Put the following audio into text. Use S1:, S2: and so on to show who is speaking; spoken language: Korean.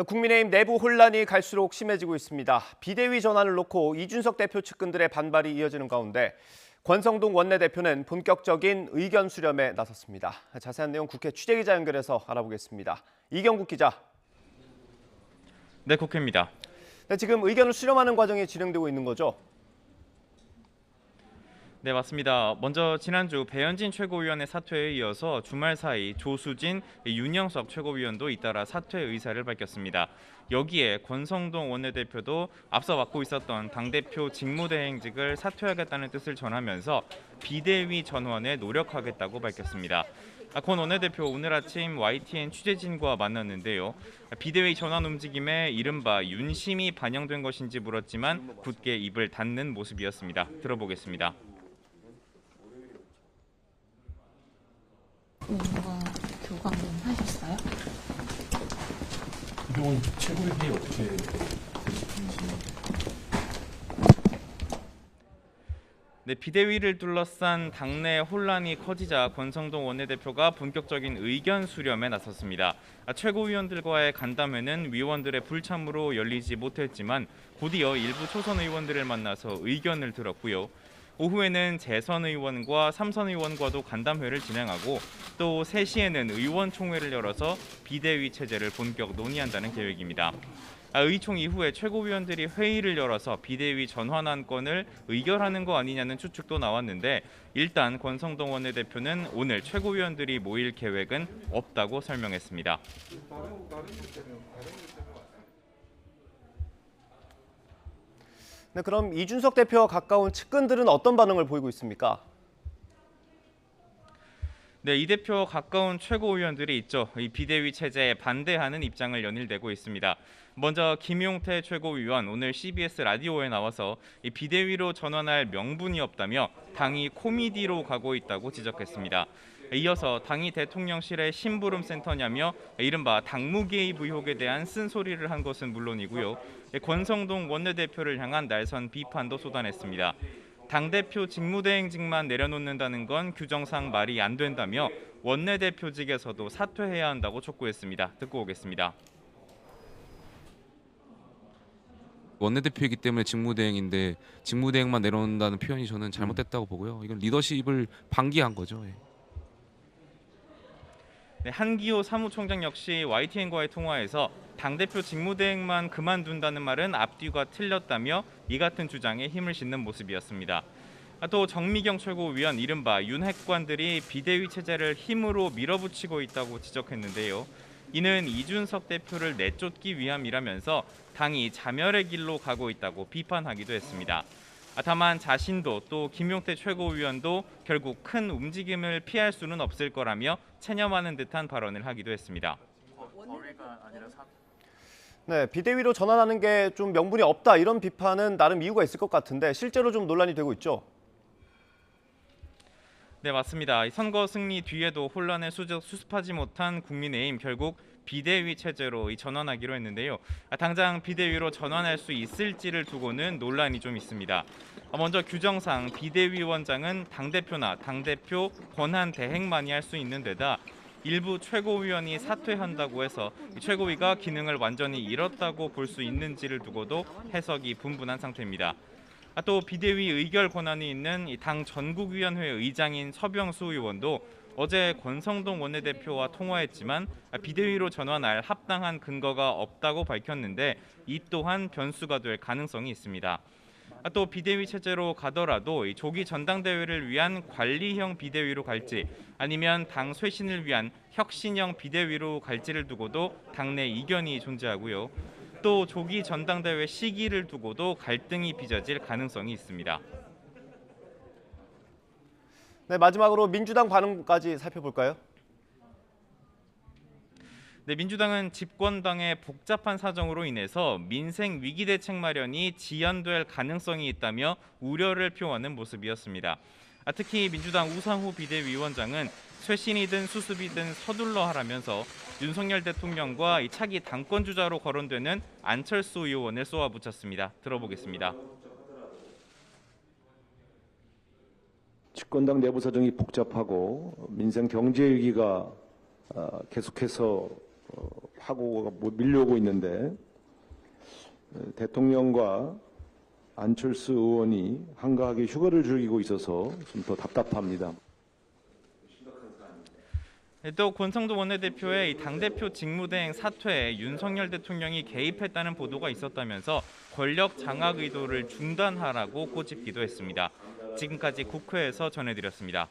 S1: 국민의힘 내부 혼란이 갈수록 심해지고 있습니다. 비대위 전환을 놓고 이준석 대표 측근들의 반발이 이어지는 가운데 권성동 원내대표는 본격적인 의견 수렴에 나섰습니다. 자세한 내용 국회 취재기자 연결해서 알아보겠습니다. 이경국 기자.
S2: 네, 국회입니다.
S1: 네, 지금 의견을 수렴하는 과정이 진행되고 있는 거죠?
S2: 네, 맞습니다. 먼저 지난주 배현진 최고위원의 사퇴에 이어서 주말 사이 조수진, 윤영석 최고위원도 잇따라 사퇴 의사를 밝혔습니다. 여기에 권성동 원내대표도 앞서 맡고 있었던 당대표 직무대행직을 사퇴하겠다는 뜻을 전하면서 비대위 전환에 노력하겠다고 밝혔습니다. 권 원내대표 오늘 아침 YTN 취재진과 만났는데요. 비대위 전환 움직임에 이른바 윤심이 반영된 것인지 물었지만 굳게 입을 닫는 모습이었습니다. 들어보겠습니다.
S3: 뭔가 교감은 하셨어요?
S4: 그동안 최고의 회의 어떻게 되셨는지.
S2: 네, 비대위를 둘러싼 당내 혼란이 커지자 권성동 원내대표가 본격적인 의견 수렴에 나섰습니다. 최고위원들과의 간담회는 위원들의 불참으로 열리지 못했지만 곧이어 일부 초선 의원들을 만나서 의견을 들었고요. 오후에는 재선 의원과 삼선 의원과도 간담회를 진행하고 또 3시에는 의원총회를 열어서 비대위 체제를 본격 논의한다는 계획입니다. 의총 이후에 최고위원들이 회의를 열어서 비대위 전환 안건을 의결하는 거 아니냐는 추측도 나왔는데 일단 권성동 원내대표는 오늘 최고위원들이 모일 계획은 없다고 설명했습니다.
S1: 네, 그럼 이준석 대표와 가까운 측근들은 어떤 반응을 보이고 있습니까?
S2: 네, 이 대표 가까운 최고위원들이 있죠. 이 비대위 체제에 반대하는 입장을 연일내고 있습니다. 먼저 김용태 최고위원 오늘 CBS 라디오에 나와서 이 비대위로 전환할 명분이 없다며 당이 코미디로 가고 있다고 지적했습니다. 이어서 당이 대통령실의 심부름 센터냐며 이른바 당무 개입 의혹에 대한 쓴소리를 한 것은 물론이고요. 권성동 원내대표를 향한 날선 비판도 쏟아냈습니다. 당대표 직무대행직만 내려놓는다는 건 규정상 말이 안 된다며 원내대표직에서도 사퇴해야 한다고 촉구했습니다. 듣고 오겠습니다.
S5: 원내대표이기 때문에 직무대행인데 직무대행만 내려놓는다는 표현이 저는 잘못됐다고 보고요. 이건 리더십을 방기한 거죠. 예.
S2: 네, 한기호 사무총장 역시 YTN과의 통화에서 당대표 직무대행만 그만둔다는 말은 앞뒤가 틀렸다며 이 같은 주장에 힘을 싣는 모습이었습니다. 또 정미경 최고위원 이른바 윤핵관들이 비대위 체제를 힘으로 밀어붙이고 있다고 지적했는데요. 이는 이준석 대표를 내쫓기 위함이라면서 당이 자멸의 길로 가고 있다고 비판하기도 했습니다. 다만 자신도 또 김용태 최고위원도 결국 큰 움직임을 피할 수는 없을 거라며 체념하는 듯한 발언을 하기도 했습니다.
S1: 네, 비대위로 전환하는 게 좀 명분이 없다 이런 비판은 나름 이유가 있을 것 같은데 실제로 좀 논란이 되고 있죠?
S2: 네, 맞습니다. 선거 승리 뒤에도 혼란을 수습하지 못한 국민의힘 결국 비대위 체제로 전환하기로 했는데요. 당장 비대위로 전환할 수 있을지를 두고는 논란이 좀 있습니다. 먼저 규정상 비대위원장은 당대표나 당대표 권한 대행만이 할 수 있는 데다 일부 최고위원이 사퇴한다고 해서 최고위가 기능을 완전히 잃었다고 볼 수 있는지를 두고도 해석이 분분한 상태입니다. 또 비대위 의결 권한이 있는 당 전국위원회 의장인 서병수 의원도 어제 권성동 원내대표와 통화했지만 비대위로 전환할 합당한 근거가 없다고 밝혔는데 이 또한 변수가 될 가능성이 있습니다. 또 비대위 체제로 가더라도 조기 전당대회를 위한 관리형 비대위로 갈지 아니면 당 쇄신을 위한 혁신형 비대위로 갈지를 두고도 당내 이견이 존재하고요. 또 조기 전당대회 시기를 두고도 갈등이 빚어질 가능성이 있습니다.
S1: 네, 마지막으로 민주당 반응까지 살펴볼까요?
S2: 네, 민주당은 집권당의 복잡한 사정으로 인해서 민생 위기 대책 마련이 지연될 가능성이 있다며 우려를 표하는 모습이었습니다. 특히 민주당 우상호 비대위원장은 쇄신이든 수습이든 서둘러 하라면서 윤석열 대통령과 차기 당권 주자로 거론되는 안철수 의원을 쏘아붙였습니다. 들어보겠습니다.
S6: 집권당 내부 사정이 복잡하고 민생 경제 위기가 계속해서 하고 밀려오고 있는데 대통령과 안철수 의원이 한가하게 휴가를 즐기고 있어서 좀 더 답답합니다.
S2: 또 권성도 원내대표의 이 당대표 직무대행 사퇴에 윤석열 대통령이 개입했다는 보도가 있었다면서 권력 장악 의도를 중단하라고 꼬집기도 했습니다. 지금까지 국회에서 전해드렸습니다.